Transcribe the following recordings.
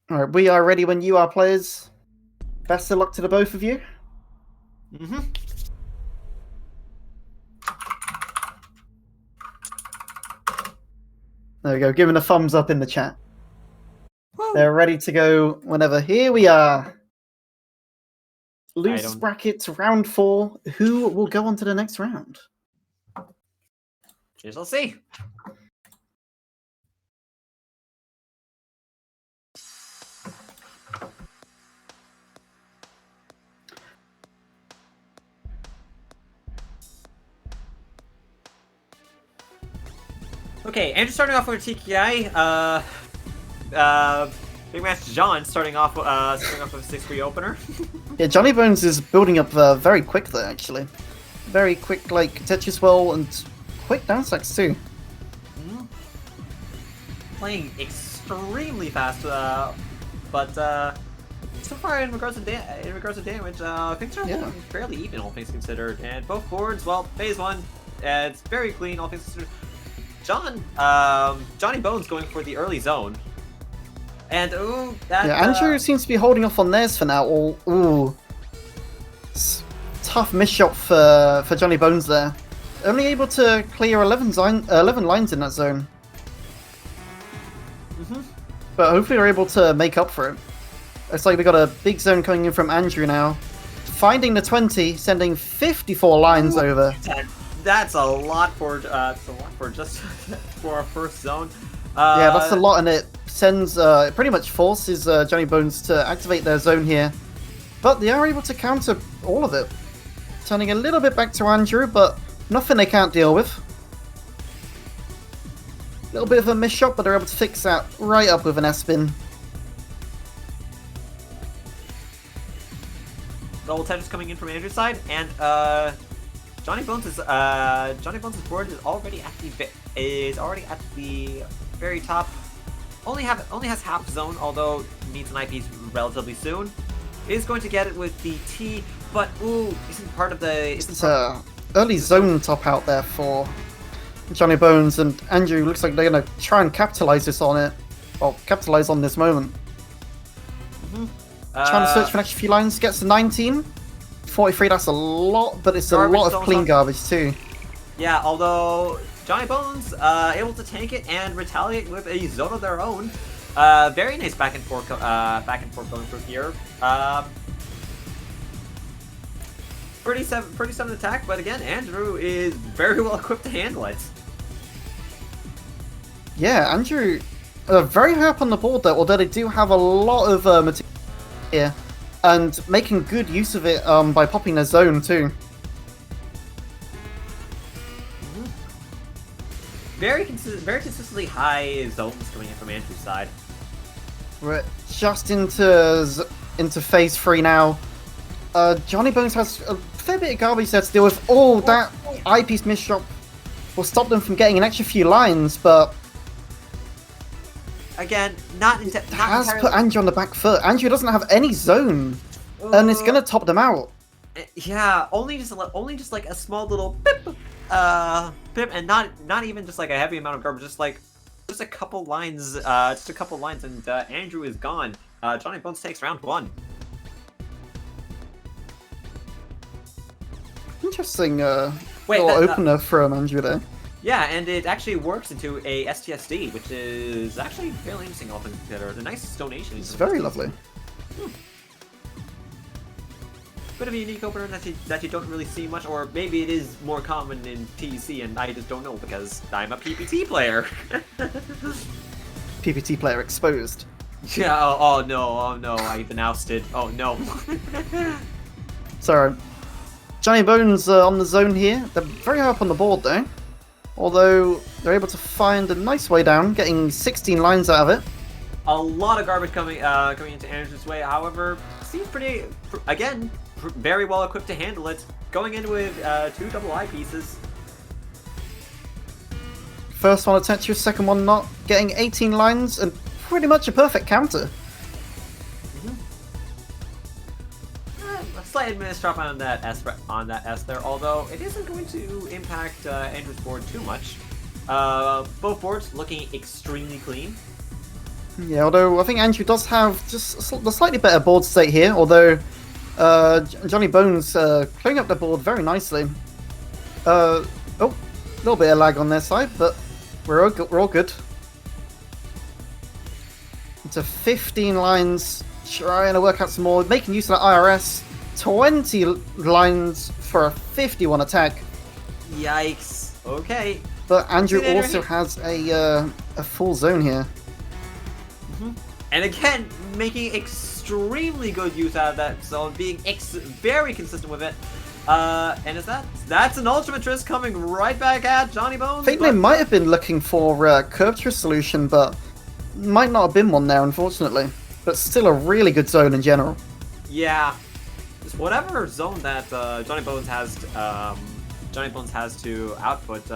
Alright, we are ready when you are, players. Best of luck to the both of you. There we go, giving a thumbs up in the chat. Woo. They're ready to go whenever. Here we are. Loose brackets, round 4. Who will go on to the next round? We shall see. Okay, Andrew starting off with TKI. Big Match John starting off with a 6-3 opener. Yeah, JohnnyBonez is building up very quick there, actually. Very quick, like Tetris well, and quick downstacks too. Playing extremely fast, but so far in regards to damage, things are fairly even, all things considered. And both boards, well, phase 1, it's very clean, all things considered. JohnnyBonez going for the early zone. And Andrew seems to be holding off on theirs for now. Tough miss shot for JohnnyBonez there. Only able to clear 11 lines in that zone. But hopefully we're able to make up for it. Looks like we got a big zone coming in from Andrew now. Finding the 20, sending 54 lines over. That's a lot for just for our first zone. Yeah, that's a lot, and it sends pretty much forces JohnnyBonez to activate their zone here. But they are able to counter all of it, turning a little bit back to Andrew, but nothing they can't deal with. A little bit of a miss shot, but they're able to fix that right up with an S-spin. Double Tetris coming in from Andrew's side, and JohnnyBonez's board is already at the very top. Only has half zone, although needs an eyepiece relatively soon. Is going to get it with the T, but isn't part of the. Early zone top out there for JohnnyBonez, and Andrew looks like they're gonna try and capitalize this on it, or capitalize on this moment. Trying to search for an extra few lines, gets to 19. 43, that's a lot, but it's a lot of clean garbage too. Yeah, although JohnnyBonez able to tank it and retaliate with a zone of their own. Very nice back and forth going through here. 37 attack, but again, Andrew is very well equipped to handle it. Yeah, Andrew very high up on the board there, although they do have a lot of material here. And making good use of it by popping their zone too. Very consistently high zones coming in from Andrew's side. We're just into phase 3 now. JohnnyBonez has a fair bit of garbage there to deal with. That eyepiece miss shot will stop them from getting an extra few lines, but again, has put Andrew on the back foot. Andrew doesn't have any zone, and it's gonna top them out. Yeah, only just like a small little pip, and not even just like a heavy amount of garbage, just a couple lines, and Andrew is gone. JohnnyBonez takes round 1. Interesting opener from Andrew there. Yeah, and it actually works into a STSD, which is actually fairly interesting, all things considered. A nice donation. It's very lovely. Bit of a unique opener that you don't really see much, or maybe it is more common in TEC, and I just don't know because I'm a PPT player. PPT player exposed. Yeah. Oh no! I've been ousted. Oh no. Sorry. JohnnyBonez on the zone here. They're very high up on the board though. Although they're able to find a nice way down, getting 16 lines out of it. A lot of garbage coming into Andrew's way. However, seems very well equipped to handle it. Going in with 2 double eyepieces. First one a Tetris, second one not. Getting 18 lines and pretty much a perfect counter. A slight admin drop on that S there, although it isn't going to impact Andrew's board too much. Both boards looking extremely clean. Yeah, although I think Andrew does have just a slightly better board state here, although JohnnyBonez clearing up the board very nicely. Oh, a little bit of lag on their side, but we're all good. Into 15 lines, trying to work out some more, making use of the IRS. 20 lines for a 51 attack. Yikes. Okay. But Andrew also has a full zone here. And again, making extremely good use out of that zone, being very consistent with it. And is that's an Ultimatress coming right back at JohnnyBonez? I think they might have been looking for a Curvature solution, but might not have been one there, unfortunately. But still a really good zone in general. Yeah. Just whatever zone that JohnnyBonez has to output,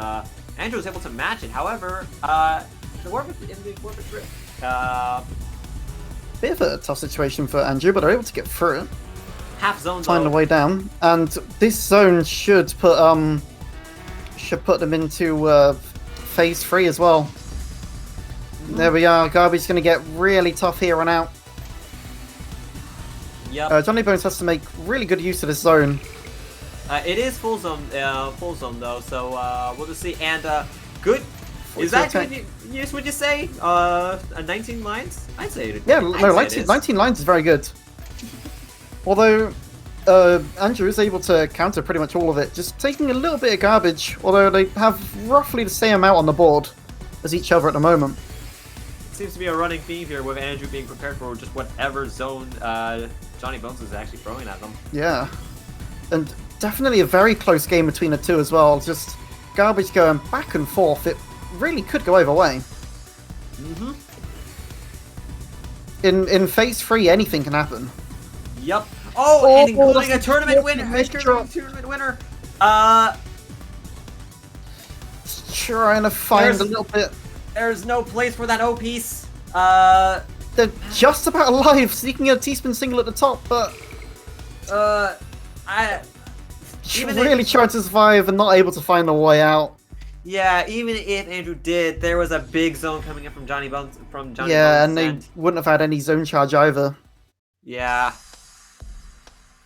Andrew was able to match it. However, the Warped Rift, bit of a tough situation for Andrew, but they're able to get through it. half zone Find a way down, and this zone should put them into phase 3 as well. There we are. Garby's going to get really tough here on out. Yep. JohnnyBonez has to make really good use of this zone. It is full zone though, so we'll just see. And good. Is that good use? Would you say? 19 lines? I'd say it. Yeah, no, 19 lines is very good. Although Andrew is able to counter pretty much all of it, just taking a little bit of garbage. Although they have roughly the same amount on the board as each other at the moment. Seems to be a running theme here with Andrew being prepared for just whatever zone JohnnyBonez is actually throwing at them. Yeah, and definitely a very close game between the two as well. Just garbage going back and forth. It really could go either way. In phase 3, anything can happen. Yep. Oh, and including a tournament winner. Tournament winner. Trying to find a little bit. There's no place for that O piece. They're just about alive, sneaking a T-spin single at the top, but really trying to survive and not able to find a way out. Yeah, even if Andrew did, there was a big zone coming in from JohnnyBonez. Yeah, and they wouldn't have had any zone charge either. Yeah.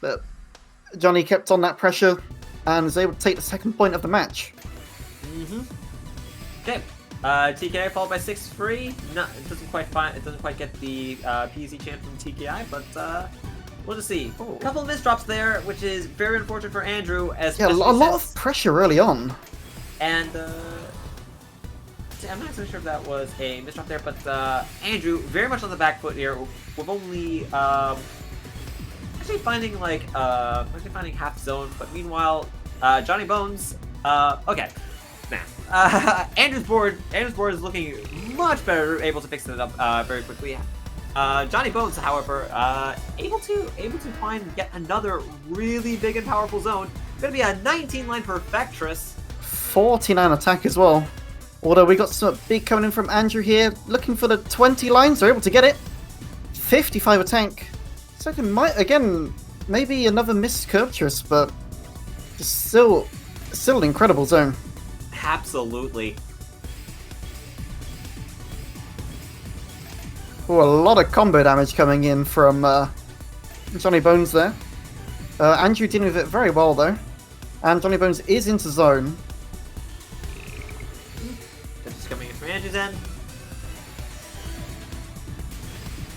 But Johnny kept on that pressure and was able to take the second point of the match. Okay. TKI followed by 6-3. It doesn't quite get the PZ chant from TKI, but we'll just see. A couple of misdrops there, which is very unfortunate for Andrew. A lot of pressure early on. And I'm not so sure if that was a misdrop there, but Andrew very much on the back foot here, with only actually finding half zone. But meanwhile, JohnnyBonez. Okay. Andrew's board is looking much better, able to fix it up very quickly. JohnnyBonez, however, able to find yet another really big and powerful zone. Gonna be a 19-line Perfectress. 49 attack as well. Although we got some big coming in from Andrew here, looking for the 20 lines. They're able to get it. 55 attack. So it might again maybe another missed Curvatress, but still an incredible zone. Absolutely. Oh, a lot of combo damage coming in from JohnnyBonez there. Andrew dealing with it very well though. And JohnnyBonez is into zone. This is coming in from Andrew's end.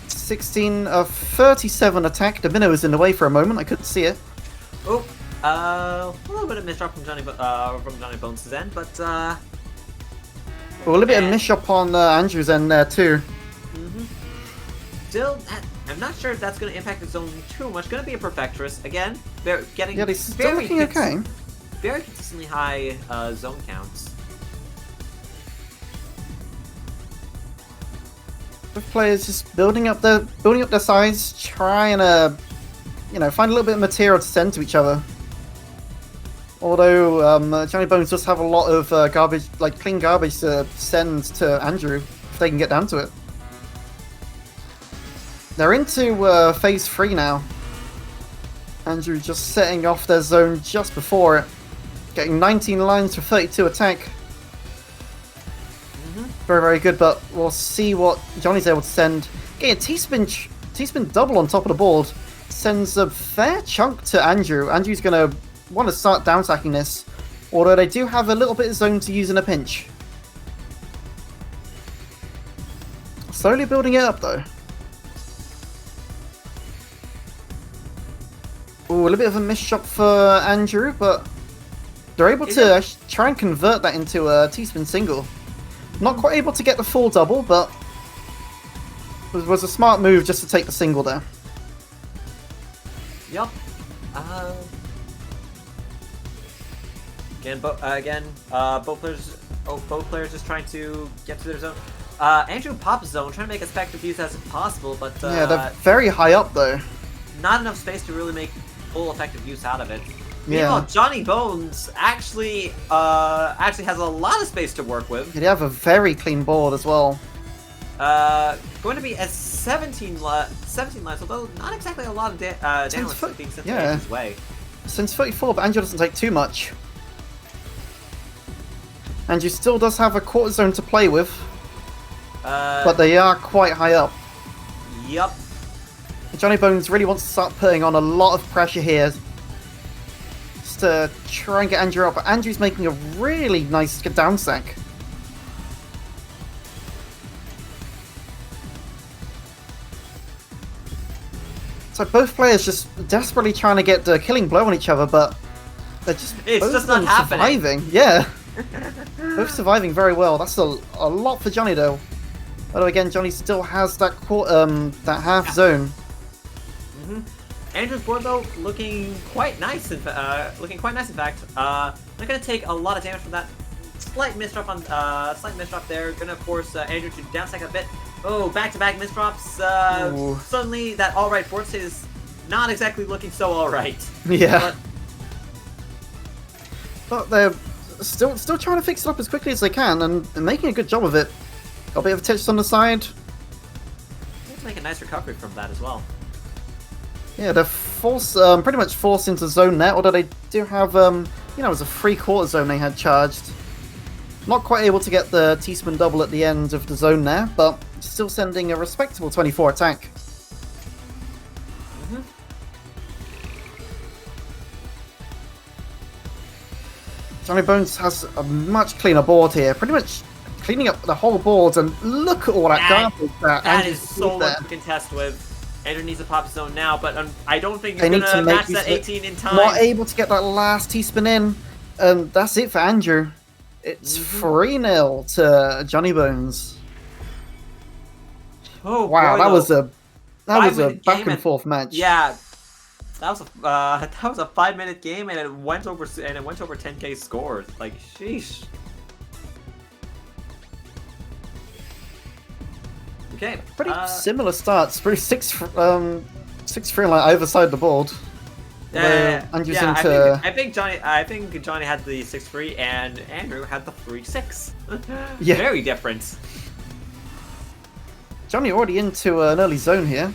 37 attack. The minnow was in the way for a moment. I couldn't see it. Oh, a little bit of misdrop from JohnnyBonez's end, but a little bit of misshop on Andrew's end there too. Still, I'm not sure if that's going to impact the zone too much. Going to be a Perfectress again. They're getting they're still looking okay. Very consistently high zone counts. The players just building up their size, trying to find a little bit of material to send to each other. Although JohnnyBonez does have a lot of garbage, like clean garbage, to send to Andrew if they can get down to it. They're into phase 3 now. Andrew just setting off their zone just before it, getting 19 lines for 32 attack. very, very good, but we'll see what Johnny's able to send. Getting a T-spin double on top of the board sends a fair chunk to Andrew. Andrew's going to want to start downsacking this, although they do have a little bit of zone to use in a pinch. Slowly building it up, though. Ooh, a little bit of a miss shot for Andrew, but they're able to try and convert that into a T-spin single. Not quite able to get the full double, but it was a smart move just to take the single there. Yup. Again, both players just trying to get to their zone. Andrew pops zone, trying to make as effective use as possible, but yeah, they're very high up though. Not enough space to really make full effective use out of it. Yeah. Meanwhile, JohnnyBonez actually has a lot of space to work with. They have a very clean board as well. Going to be a 17 lines, although not exactly a lot of damage being sent his way. Since 34, but Andrew doesn't take too much. Andrew still does have a quarter zone to play with, but they are quite high up. Yup. JohnnyBonez really wants to start putting on a lot of pressure here, just to try and get Andrew up. But Andrew's making a really nice down sack. So both players just desperately trying to get the killing blow on each other, but they're just not happening. Surviving. Yeah, both surviving very well. That's a lot for Johnny though. Although again, Johnny still has that half zone. Andrew's board though looking quite nice. In fact, not gonna take a lot of damage from that slight misdrop there. Gonna force Andrew to downsack a bit. Oh, back-to-back misdrops. Suddenly, that all-right board state is not exactly looking so all-right. Yeah. But they're still trying to fix it up as quickly as they can, and making a good job of it. Got a bit of a Tetris on the side. Let's make a nice recovery from that as well. Yeah, they're pretty much forced into zone net, although they do have, it was a 3/4 zone they had charged. Not quite able to get the T-spin double at the end of the zone there, but still sending a respectable 24 attack. JohnnyBonez has a much cleaner board here, pretty much cleaning up the whole board, and look at all that garbage that is so much to contest with. Andrew needs a pop zone now, but I don't think he's going to match that 18 in time. Not able to get that last T-spin in, and that's it for Andrew. It's 3-0 to JohnnyBonez. Oh wow, boy, that was a back and and forth match. Yeah, that was a 5-minute game, and it went over 10K scores. Like, sheesh. Okay, pretty similar starts. Pretty 6-3 like either side of the board. I think Johnny had the 6-3 and Andrew had the 3-6. Yeah. Very different. Johnny already into an early zone here.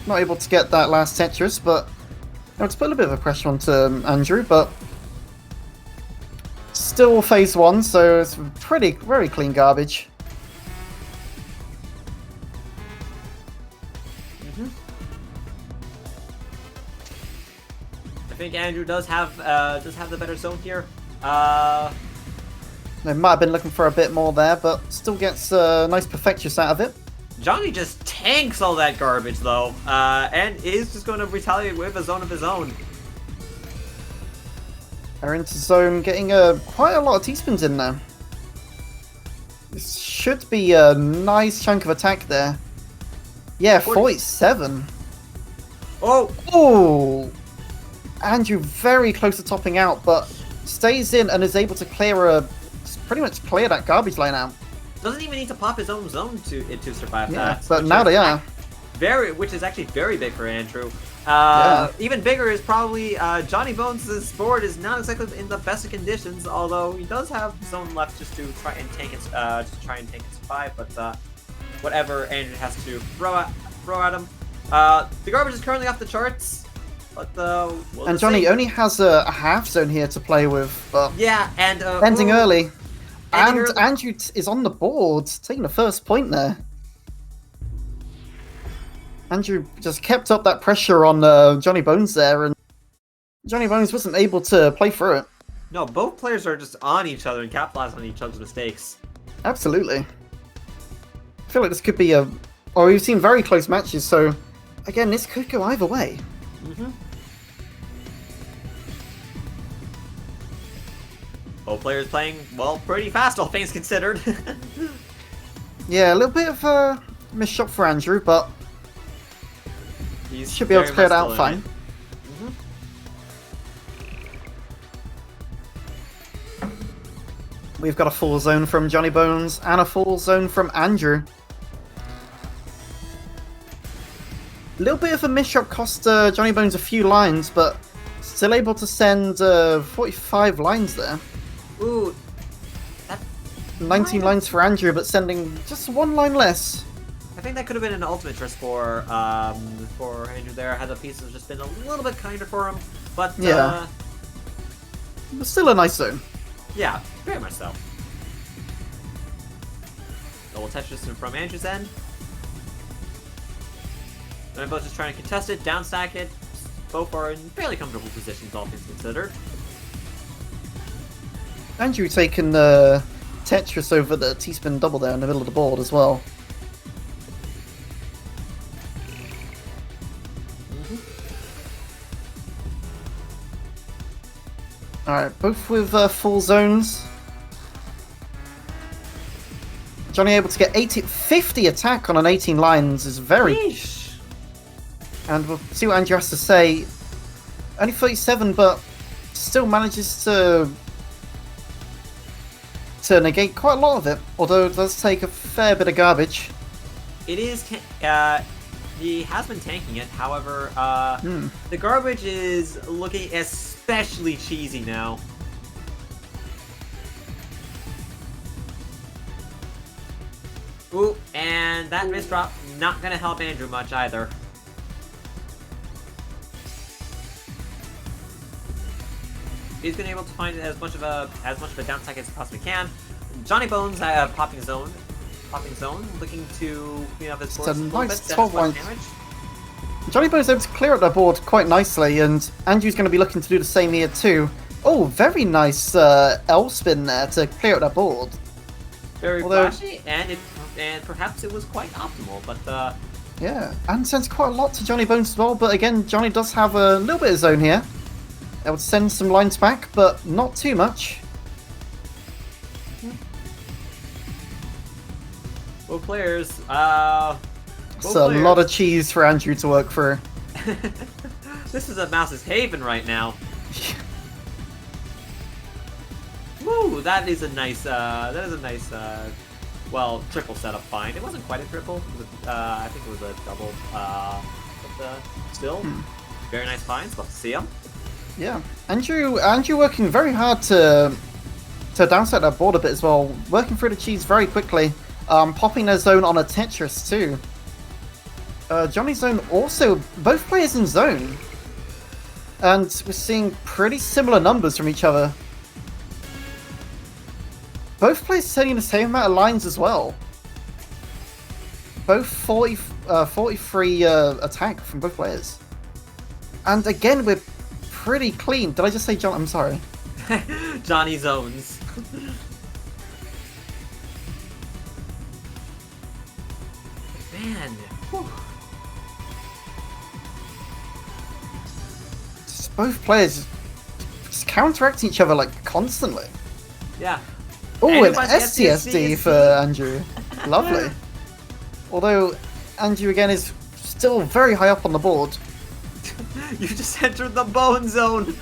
Not able to get that last Tetris, but it's put a bit of a pressure onto Andrew, but still phase 1, so it's very clean garbage. I think Andrew does have the better zone here. They might have been looking for a bit more there, but still gets a nice perfectus out of it. Johnny just tanks all that garbage though, and is just going to retaliate with a zone of his own. They're into zone, getting quite a lot of T-spins in there. This should be a nice chunk of attack there. Yeah, 47. Oh! Andrew very close to topping out, but stays in and is able to pretty much clear that garbage line out. Doesn't even need to pop his own zone to survive that. But now they are. Which is actually very big for Andrew. Even bigger is probably JohnnyBonez's board is not exactly in the best of conditions, although he does have zone left just to try and tank it, survive. But whatever Andrew has to throw at him. The garbage is currently off the charts. But and Johnny only has a half zone here to play with. But yeah, and ending early. And here- Andrew is on the board, taking the first point there. Andrew just kept up that pressure on JohnnyBonez there, and JohnnyBonez wasn't able to play through it. No, both players are just on each other and capitalizing on each other's mistakes. Absolutely. I feel like this could be a... Oh, we've seen very close matches, so... Again, this could go either way. Both players playing, well, pretty fast, all things considered. Yeah, a little bit of a missed shot for Andrew, but... He should be able to clear it out fine. We've got a full zone from JohnnyBonez and a full zone from Andrew. A little bit of a missed shot cost JohnnyBonez a few lines, but still able to send 45 lines there. Ooh. 19 lines for Andrew, but sending just one line less. I think that could have been an ultimate risk for Andrew there, had the pieces just been a little bit kinder for him. But yeah. But still a nice zone. Yeah, very much so. Double Tetris from Andrew's end. They're both just trying to contest it, downstack it. Both are in fairly comfortable positions, all things considered. Andrew taking the Tetris over the T-spin double there in the middle of the board as well. Alright, both with full zones. Johnny able to get 50 attack on an 18 lines is very... Yeesh. And we'll see what Andrew has to say. Only 37, but still manages to negate quite a lot of it. Although it does take a fair bit of garbage. It is... he has been tanking it, however, the garbage is looking especially cheesy now. Ooh, and that misdrop not gonna help Andrew much either. He's been able to find as much of a downside as he possibly can. JohnnyBonez popping zone, looking to clean up his board. It's a nice 12 line. damage. JohnnyBonez able to clear up their board quite nicely, and Andrew's going to be looking to do the same here too. Oh, very nice L spin there to clear up their board. Very flashy, and perhaps it was quite optimal, but yeah, and sends quite a lot to JohnnyBonez as well. But again, Johnny does have a little bit of zone here. That would send some lines back, but not too much. both players, It's a lot of cheese for Andrew to work through. This is a mouse's haven right now. Woo! That is a nice. Well, triple setup find. It wasn't quite a triple. It was I think it was a double. But still, very nice finds. Love to see them. Yeah, Andrew working very hard to downset that board a bit as well. Working through the cheese very quickly. Popping their zone on a Tetris too. Johnny's zone also, both players in zone. And we're seeing pretty similar numbers from each other. Both players sending the same amount of lines as well. Both 43 attack from both players. And again, we're pretty clean. Did I just say John? I'm sorry. Johnny zones. Man. Whew. Just both players just counteracting each other like constantly. Yeah. Oh, an Anybody STSD for Andrew. Lovely. Although Andrew again is still very high up on the board. You just entered the bone zone.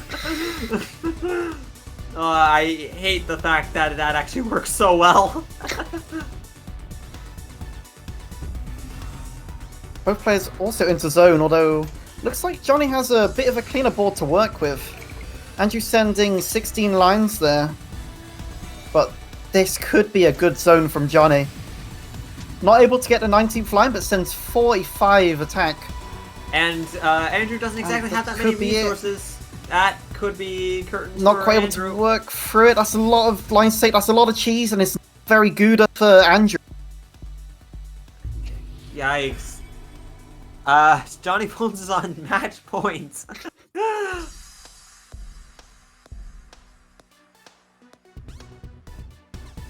I hate the fact that that actually works so well. Both players also into zone, although looks like Johnny has a bit of a cleaner board to work with. Andrew sending 16 lines there. But this could be a good zone from Johnny. Not able to get the 19th line, but sends 45 attack. And Andrew doesn't exactly have that many resources. That could be curtains Not for quite able Andrew. to work through it. That's a lot of line state. That's a lot of cheese, and it's very good for Andrew. Yikes. JohnnyBonez is on match points.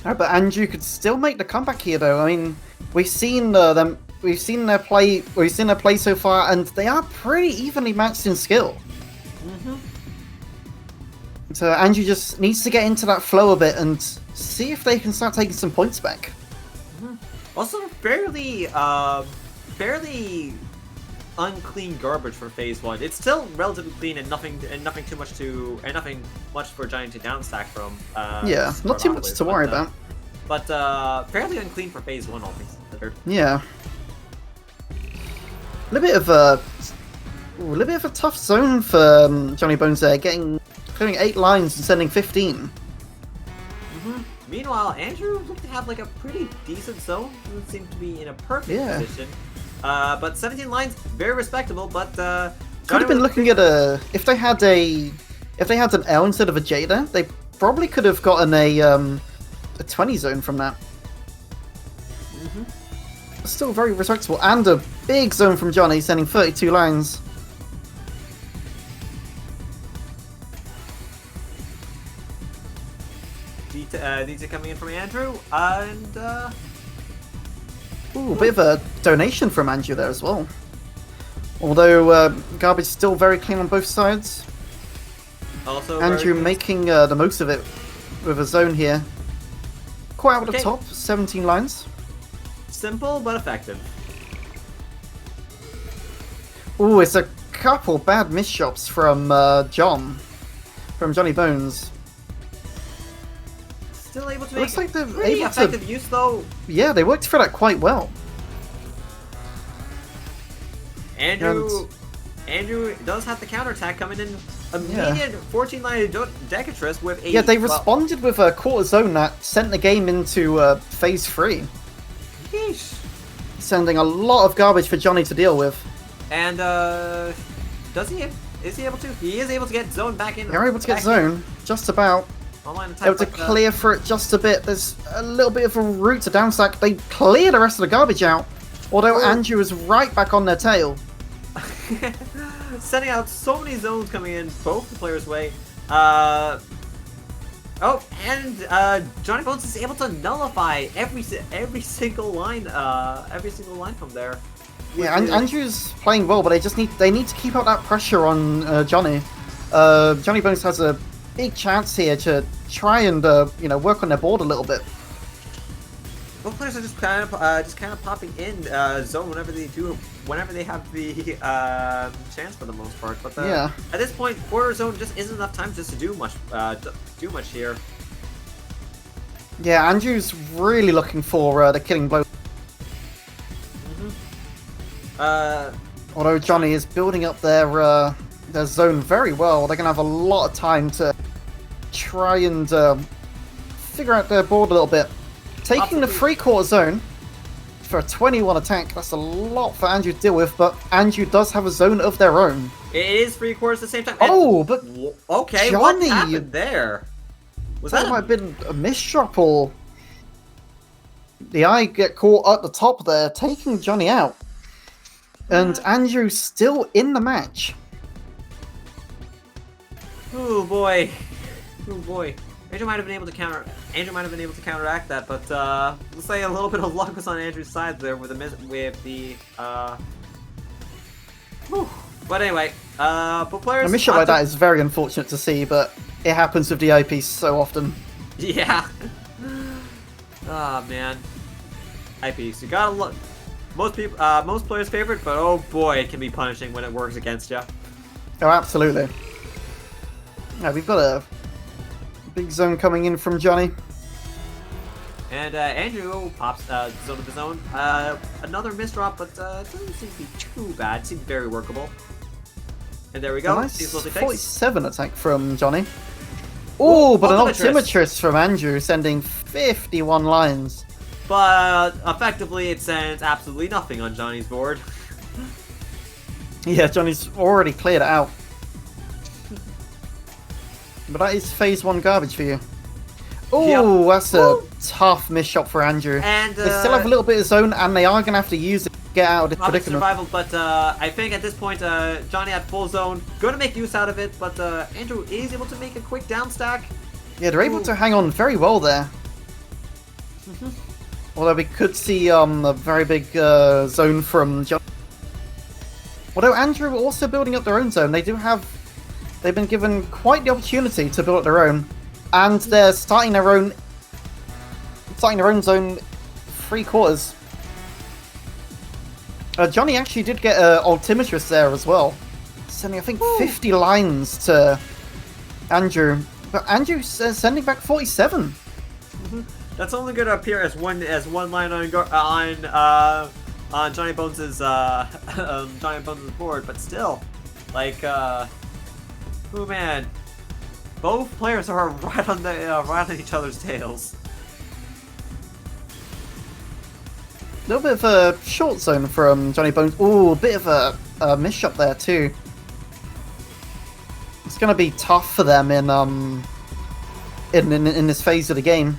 But Andrew could still make the comeback here, though. I mean, we've seen them. We've seen their play. We've seen their play so far, and they are pretty evenly matched in skill. So Andrew just needs to get into that flow a bit and see if they can start taking some points back. Also, fairly unclean garbage for phase 1. It's still relatively clean and nothing much for Johnny to downstack from. Yeah, not too much to worry about. But fairly unclean for phase 1, all things considered. Yeah. A little bit of a tough zone for JohnnyBonez there, clearing 8 lines and sending 15. Meanwhile, Andrew looked to have like a pretty decent zone. Doesn't seem to be in a perfect position. But 17 lines, very respectable. But could have been looking at if they had an L instead of a J there, they probably could have gotten a 20 zone from that. Still very respectable, and a big zone from Johnny, sending 32 lines. These are coming in from Andrew, and Ooh, a bit of a donation from Andrew there as well. Although garbage is still very clean on both sides. also Andrew making the most of it with a zone here. Quite out the top, 17 lines. simple but effective. Ooh, it's a couple bad miss shots from JohnnyBonez. Still able to Looks make like they're pretty able effective to. use though. Yeah, they worked for that quite well. Andrew does have the counterattack coming in. Immediate 14-line Decatress with a... Yeah, they responded with a quarter zone that sent the game into phase 3. Yeesh. Sending a lot of garbage for Johnny to deal with. And does he? Is he able to? He is able to get zone back in. They're able to get zone, just about. Online attack, Able to clear for it just a bit. There's a little bit of a route to downstack. They clear the rest of the garbage out. Although Andrew is right back on their tail. Sending out so many zones coming in both the players' way. Oh, and JohnnyBonez is able to nullify every single line from there. Yeah, and Andrew's playing well, but they need to keep up that pressure on Johnny. JohnnyBonez has a big chance here to try and work on their board a little bit. Both players are just kind of popping in zone whenever they have the chance for the most part. But at this point, quarter zone just isn't enough time just to do much here. Yeah, Andrew's really looking for the killing blow. Although Johnny is building up their zone very well, they're gonna have a lot of time to try and figure out their board a little bit. Taking the 3/4 zone for a 21 attack, that's a lot for Andrew to deal with, but Andrew does have a zone of their own. It is 3/4 at the same time. Oh, but okay, Johnny, what happened there? That might have been a misdrop, or the eye get caught at the top there, taking Johnny out. And Andrew's still in the match. Oh boy. Oh boy. Andrew might have been able to counteract that, but let's say a little bit of luck was on Andrew's side there with the But anyway, both players. A misshot like that is very unfortunate to see, but it happens with the eyepiece so often. Yeah. Oh man. Eyepiece. You gotta look. Most players' favorite, but oh boy, it can be punishing when it works against you. Oh, absolutely. Yeah, we've got a big zone coming in from Johnny. And Andrew pops zone of his own. Another misdrop, but doesn't seem to be too bad. Seems very workable. And there we go. Nice 47 attack from Johnny. Oh, but an Optimetrist from Andrew, sending 51 lines. But effectively, it sends absolutely nothing on Johnny's board. Yeah, Johnny's already cleared it out. But that is phase 1 garbage for you. Oh, Yep. that's a tough miss shot for Andrew. And They still have a little bit of zone, and they are going to have to use it to get out of this probably predicament. survival, but I think at this point, Johnny had full zone, going to make use out of it, but Andrew is able to make a quick down stack. Yeah, they're able to hang on very well there. Although we could see a very big zone from John. Although Andrew also building up their own zone, they've been given quite the opportunity to build up their own, and they're starting their own zone 3/4. Johnny actually did get Altimetris there as well, sending I think 50 lines to Andrew, but Andrew's sending back 47. That's only going to appear as one line on JohnnyBonez's board, but still, like, oh man, both players are right on each other's tails. A little bit of a short zone from JohnnyBonez. Ooh, a bit of a miss shot there too. It's going to be tough for them in this phase of the game.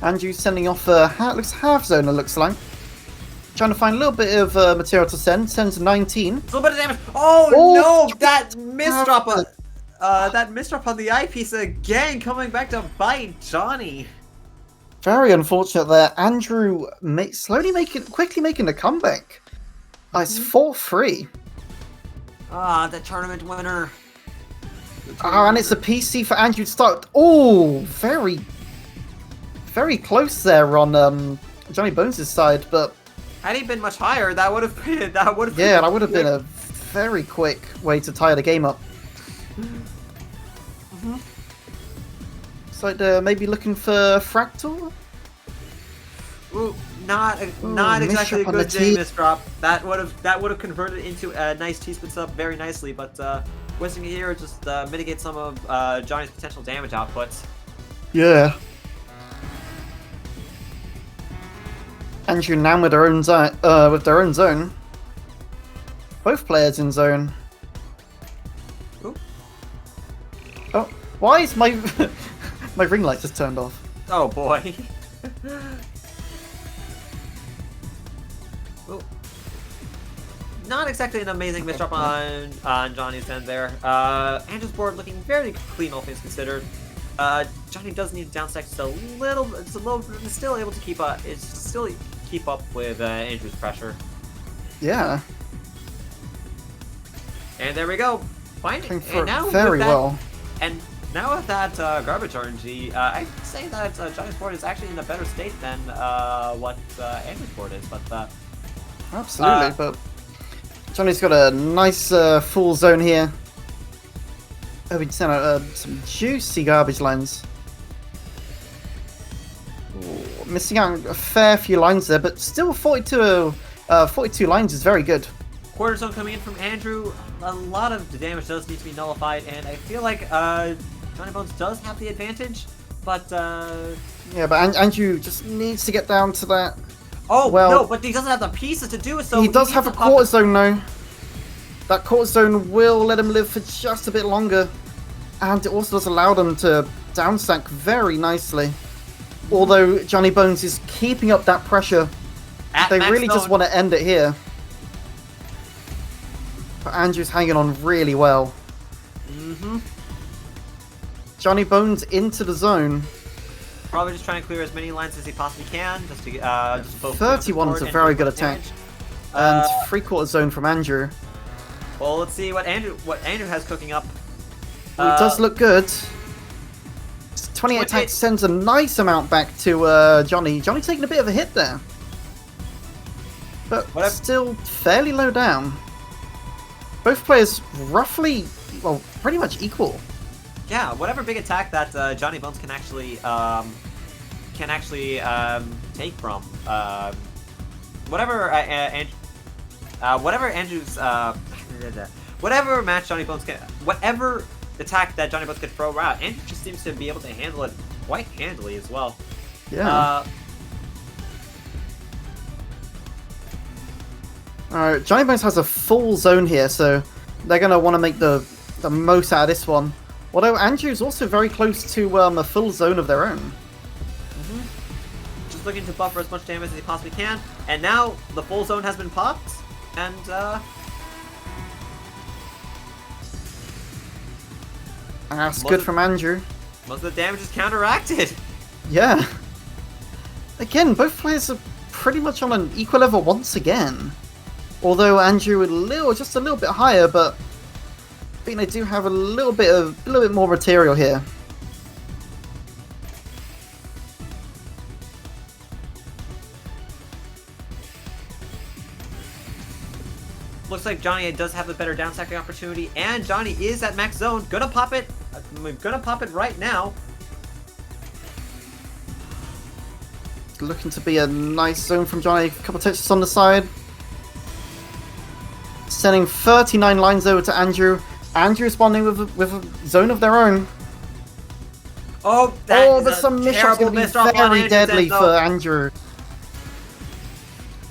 Andrew's sending off looks half zone, it looks like. Trying to find a little bit of material to send. Sends 19. A little bit of damage. Oh no! That misdrop on the eyepiece again, coming back to bite Johnny. Very unfortunate there. Andrew quickly making a comeback. It's 4-3. The tournament winner. And it's a PC for Andrew to start. Oh, very, very close there on JohnnyBonez' side, but had he been much higher, that would have been that would have been a very quick way to tie the game up. It's like they're maybe looking for Fractal. Ooh, not exactly a good J misdrop. That would have converted into a nice T-spin sub very nicely, but wasting it here just mitigates some of Johnny's potential damage outputs. Yeah. Andrew now with their own zone. Both players in zone. Ooh. Oh, why is my my ring light just turned off? Oh boy. Ooh. Not exactly an amazing misdrop on Johnny's end there. Andrew's board looking very clean, all things considered. Johnny does need to downstack just a little, it's still able to keep up with Andrew's pressure. Yeah. And there we go. And now very well. And now with that garbage RNG, I'd say that Johnny's board is actually in a better state than what Andrew's board is. But absolutely, but Johnny's got a nice full zone here. Oh, we sent out some juicy garbage lines. Ooh, missing out a fair few lines there, but still 42 lines is very good. Quarter zone coming in from Andrew. A lot of the damage does need to be nullified, and I feel like JohnnyBonez does have the advantage, but yeah, but Andrew just needs to get down to that. Oh well, no, but he doesn't have the pieces to do it. So he does have a quarter zone though. That quarter zone will let him live for just a bit longer, and it also does allow them to downstack very nicely. Although JohnnyBonez is keeping up that pressure, they really just want to end it here. But Andrew's hanging on really well. JohnnyBonez into the zone. Probably just trying to clear as many lines as he possibly can, just to get 31 is a very good attack, and 3/4 zone from Andrew. Well, let's see what Andrew has cooking up. Well, it does look good. 20 attacks sends a nice amount back to Johnny. Johnny taking a bit of a hit there, but still fairly low down. Both players roughly, well, pretty much equal. Yeah, whatever big attack that JohnnyBonez can actually take from whatever Andrew's whatever match JohnnyBonez can, whatever attack that JohnnyBonez could throw out, Andrew just seems to be able to handle it quite handily as well. Yeah. Alright, JohnnyBonez has a full zone here, so they're going to want to make the most out of this one. Although Andrew's also very close to a full zone of their own. Just looking to buffer as much damage as he possibly can. And now the full zone has been popped. And, That's good from Andrew. most of the damage is counteracted. Yeah. Again, both players are pretty much on an equal level once again. Although Andrew just a little bit higher, but I think they do have a little bit more material here. Looks like Johnny does have the better downstacking opportunity, and Johnny is at max zone. Gonna pop it. Gonna pop it right now. Looking to be a nice zone from Johnny. A couple of touches on the side. Sending 39 lines over to Andrew. Andrew responding with a zone of their own. Oh, that but some misshot's going to be very deadly for Andrew.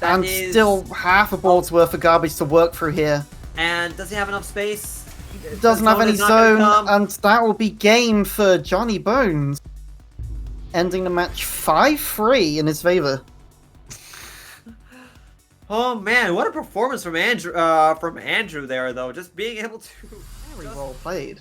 And still half a board's worth of garbage to work through here. And does he have enough space? Doesn't have any zone, and that will be game for JohnnyBonez. Ending the match 5-3 in his favor. Oh man, what a performance from Andrew there though. Just being able to Very well played.